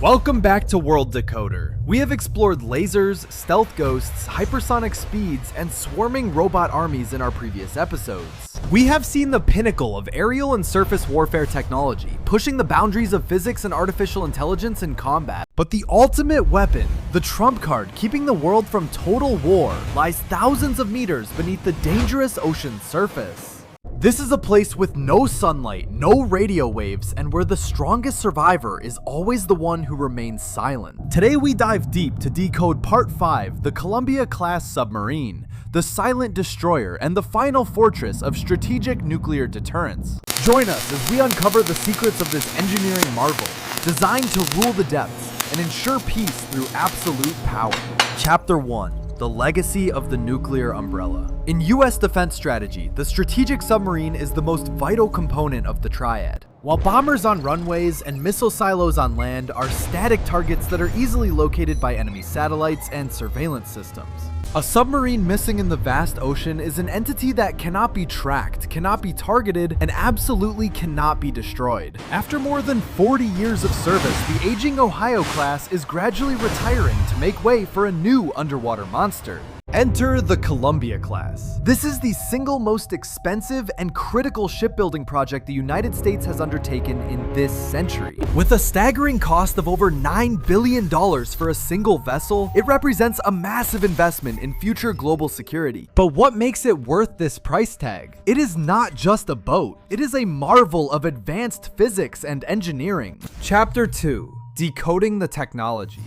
Welcome back to World Decoder. We have explored lasers, stealth ghosts, hypersonic speeds, and swarming robot armies in our previous episodes. We have seen the pinnacle of aerial and surface warfare technology, pushing the boundaries of physics and artificial intelligence in combat. But the ultimate weapon, the trump card keeping the world from total war, lies thousands of meters beneath the dangerous ocean surface. This is a place with no sunlight, no radio waves, and where the strongest survivor is always the one who remains silent. Today we dive deep to decode Part 5, the Columbia-class submarine, the silent destroyer, and the final fortress of strategic nuclear deterrence. Join us as we uncover the secrets of this engineering marvel, designed to rule the depths and ensure peace through absolute power. Chapter 1. The legacy of the nuclear umbrella. In US defense strategy, the strategic submarine is the most vital component of the triad. While bombers on runways and missile silos on land are static targets that are easily located by enemy satellites and surveillance systems, a submarine missing in the vast ocean is an entity that cannot be tracked, cannot be targeted, and absolutely cannot be destroyed. After more than 40 years of service, the aging Ohio class is gradually retiring to make way for a new underwater monster. Enter the Columbia class. This is the single most expensive and critical shipbuilding project the United States has undertaken in this century. With a staggering cost of over $9 billion for a single vessel, it represents a massive investment in future global security. But what makes it worth this price tag? It is not just a boat. It is a marvel of advanced physics and engineering. Chapter 2. Decoding the technology.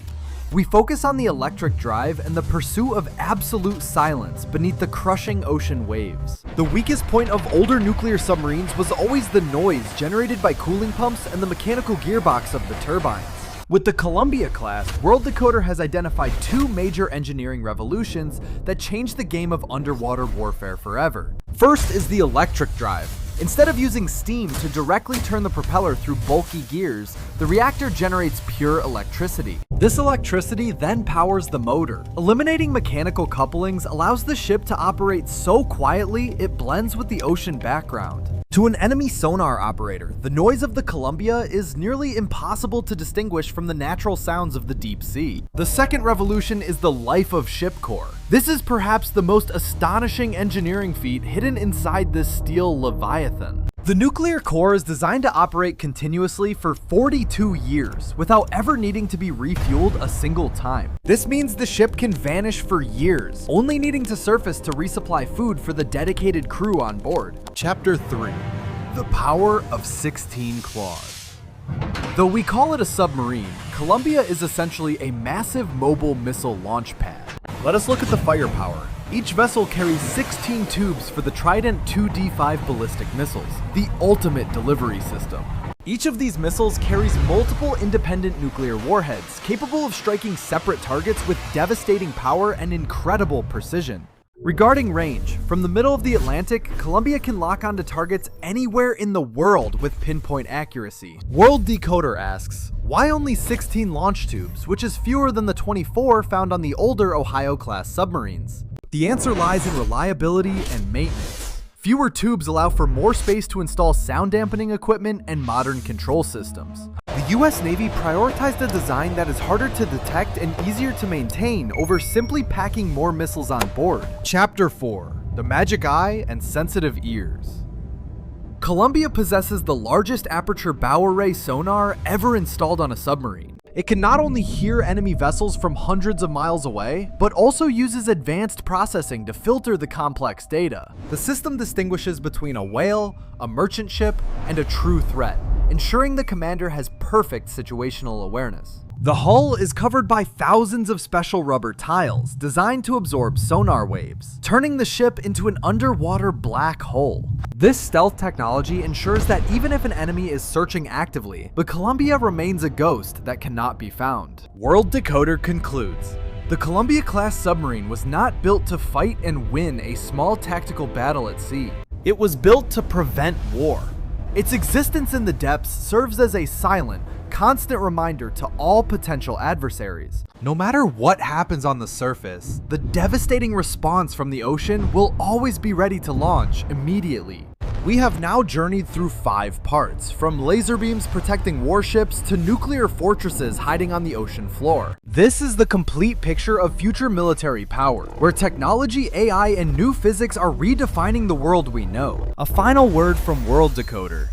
We focus on the electric drive and the pursuit of absolute silence beneath the crushing ocean waves. The weakest point of older nuclear submarines was always the noise generated by cooling pumps and the mechanical gearbox of the turbines. With the Columbia class, World Decoder has identified two major engineering revolutions that changed the game of underwater warfare forever. First is the electric drive. Instead of using steam to directly turn the propeller through bulky gears, the reactor generates pure electricity. This electricity then powers the motor. Eliminating mechanical couplings allows the ship to operate so quietly it blends with the ocean background. To an enemy sonar operator, the noise of the Columbia is nearly impossible to distinguish from the natural sounds of the deep sea. The second revolution is the life of ship core. This is perhaps the most astonishing engineering feat hidden inside this steel leviathan. The nuclear core is designed to operate continuously for 42 years without ever needing to be refueled a single time. This means the ship can vanish for years, only needing to surface to resupply food for the dedicated crew on board. Chapter 3. The power of 16 claws. Though we call it a submarine, Columbia is essentially a massive mobile missile launch pad. Let us look at the firepower. Each vessel carries 16 tubes for the Trident 2D5 ballistic missiles, the ultimate delivery system. Each of these missiles carries multiple independent nuclear warheads, capable of striking separate targets with devastating power and incredible precision. Regarding range, from the middle of the Atlantic, Columbia can lock onto targets anywhere in the world with pinpoint accuracy. World Decoder asks, why only 16 launch tubes, which is fewer than the 24 found on the older Ohio-class submarines? The answer lies in reliability and maintenance. Fewer tubes allow for more space to install sound dampening equipment and modern control systems. The US Navy prioritized a design that is harder to detect and easier to maintain over simply packing more missiles on board. Chapter 4. The Magic Eye and Sensitive Ears. Columbia possesses the largest aperture bow array sonar ever installed on a submarine. It can not only hear enemy vessels from hundreds of miles away, but also uses advanced processing to filter the complex data. The system distinguishes between a whale, a merchant ship, and a true threat, ensuring the commander has perfect situational awareness. The hull is covered by thousands of special rubber tiles designed to absorb sonar waves, turning the ship into an underwater black hole. This stealth technology ensures that even if an enemy is searching actively, the Columbia remains a ghost that cannot be found. World Decoder concludes, the Columbia-class submarine was not built to fight and win a small tactical battle at sea. It was built to prevent war. Its existence in the depths serves as a silent, constant reminder to all potential adversaries. No matter what happens on the surface, the devastating response from the ocean will always be ready to launch immediately. We have now journeyed through 5 parts, from laser beams protecting warships to nuclear fortresses hiding on the ocean floor. This is the complete picture of future military power, where technology, AI, and new physics are redefining the world we know. A final word from World Decoder.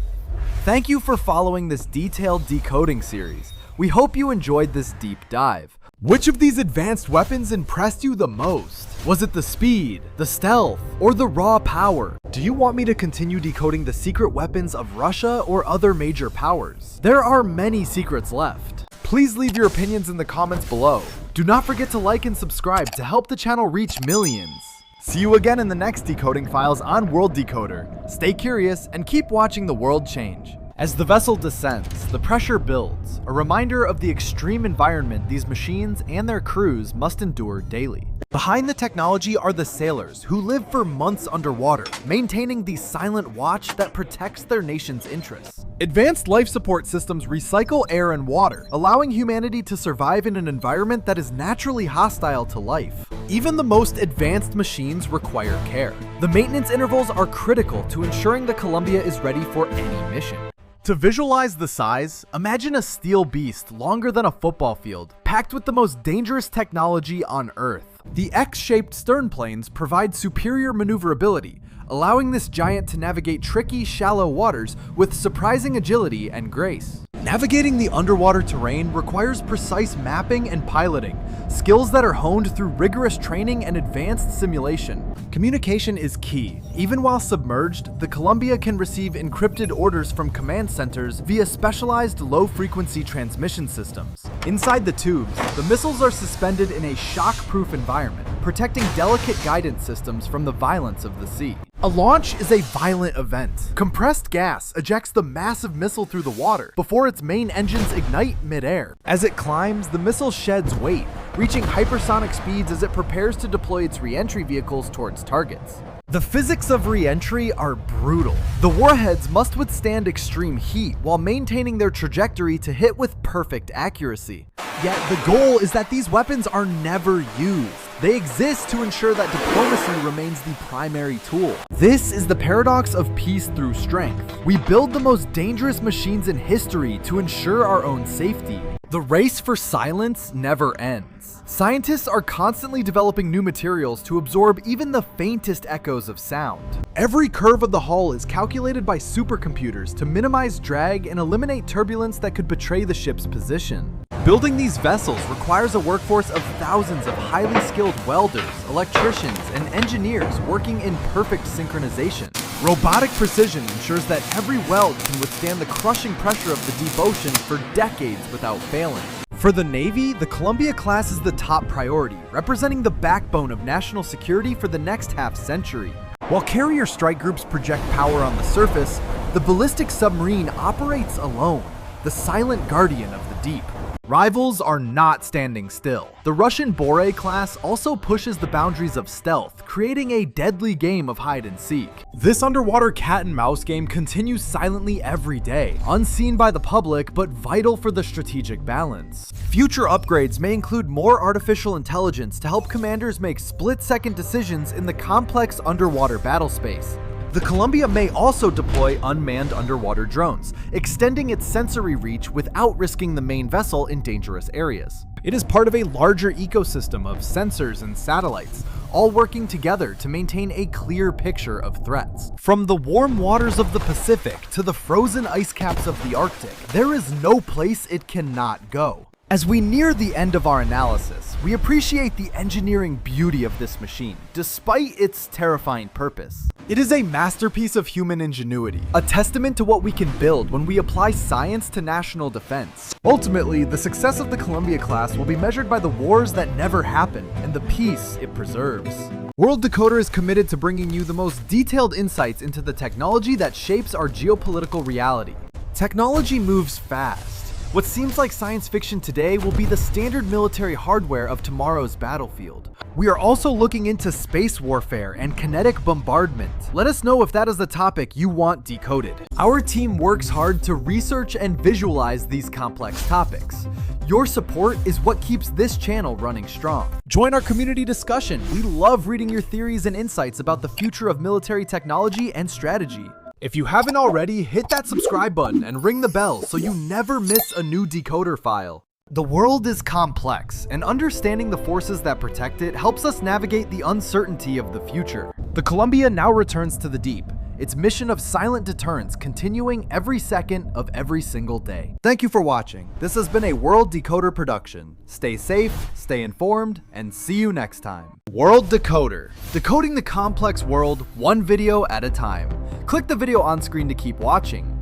Thank you for following this detailed decoding series. We hope you enjoyed this deep dive. Which of these advanced weapons impressed you the most? Was it the speed, the stealth, or the raw power? Do you want me to continue decoding the secret weapons of Russia or other major powers? There are many secrets left. Please leave your opinions in the comments below. Do not forget to like and subscribe to help the channel reach millions. See you again in the next decoding files on World Decoder. Stay curious and keep watching the world change. As the vessel descends, the pressure builds, a reminder of the extreme environment these machines and their crews must endure daily. Behind the technology are the sailors who live for months underwater, maintaining the silent watch that protects their nation's interests. Advanced life support systems recycle air and water, allowing humanity to survive in an environment that is naturally hostile to life. Even the most advanced machines require care. The maintenance intervals are critical to ensuring the Columbia is ready for any mission. To visualize the size, imagine a steel beast longer than a football field, packed with the most dangerous technology on Earth. The X-shaped stern planes provide superior maneuverability, allowing this giant to navigate tricky, shallow waters with surprising agility and grace. Navigating the underwater terrain requires precise mapping and piloting, skills that are honed through rigorous training and advanced simulation. Communication is key. Even while submerged, the Columbia can receive encrypted orders from command centers via specialized low-frequency transmission systems. Inside the tubes, the missiles are suspended in a shock-proof environment, protecting delicate guidance systems from the violence of the sea. A launch is a violent event. Compressed gas ejects the massive missile through the water before its main engines ignite mid-air. As it climbs, the missile sheds weight, reaching hypersonic speeds as it prepares to deploy its re-entry vehicles towards targets. The physics of re-entry are brutal. The warheads must withstand extreme heat while maintaining their trajectory to hit with perfect accuracy. Yet the goal is that these weapons are never used. They exist to ensure that diplomacy remains the primary tool. This is the paradox of peace through strength. We build the most dangerous machines in history to ensure our own safety. The race for silence never ends. Scientists are constantly developing new materials to absorb even the faintest echoes of sound. Every curve of the hull is calculated by supercomputers to minimize drag and eliminate turbulence that could betray the ship's position. Building these vessels requires a workforce of thousands of highly skilled welders, electricians, and engineers working in perfect synchronization. Robotic precision ensures that every weld can withstand the crushing pressure of the deep ocean for decades without failing. For the Navy, the Columbia class is the top priority, representing the backbone of national security for the next half-century. While carrier strike groups project power on the surface, the ballistic submarine operates alone, the silent guardian of the deep. Rivals are not standing still. The Russian Bore class also pushes the boundaries of stealth, creating a deadly game of hide and seek. This underwater cat and mouse game continues silently every day, unseen by the public but vital for the strategic balance. Future upgrades may include more artificial intelligence to help commanders make split-second decisions in the complex underwater battle space. The Columbia may also deploy unmanned underwater drones, extending its sensory reach without risking the main vessel in dangerous areas. It is part of a larger ecosystem of sensors and satellites, all working together to maintain a clear picture of threats. From the warm waters of the Pacific to the frozen ice caps of the Arctic, there is no place it cannot go. As we near the end of our analysis, we appreciate the engineering beauty of this machine, despite its terrifying purpose. It is a masterpiece of human ingenuity, a testament to what we can build when we apply science to national defense. Ultimately, the success of the Columbia class will be measured by the wars that never happened and the peace it preserves. World Decoder is committed to bringing you the most detailed insights into the technology that shapes our geopolitical reality. Technology moves fast. What seems like science fiction today will be the standard military hardware of tomorrow's battlefield. We are also looking into space warfare and kinetic bombardment. Let us know if that is the topic you want decoded. Our team works hard to research and visualize these complex topics. Your support is what keeps this channel running strong. Join our community discussion. We love reading your theories and insights about the future of military technology and strategy. If you haven't already, hit that subscribe button and ring the bell so you never miss a new Decoder file. The world is complex, and understanding the forces that protect it helps us navigate the uncertainty of the future. The Columbia now returns to the deep, its mission of silent deterrence continuing every second of every single day. Thank you for watching. This has been a World Decoder production. Stay safe, stay informed, and see you next time. World Decoder. Decoding the complex world, one video at a time. Click the video on screen to keep watching.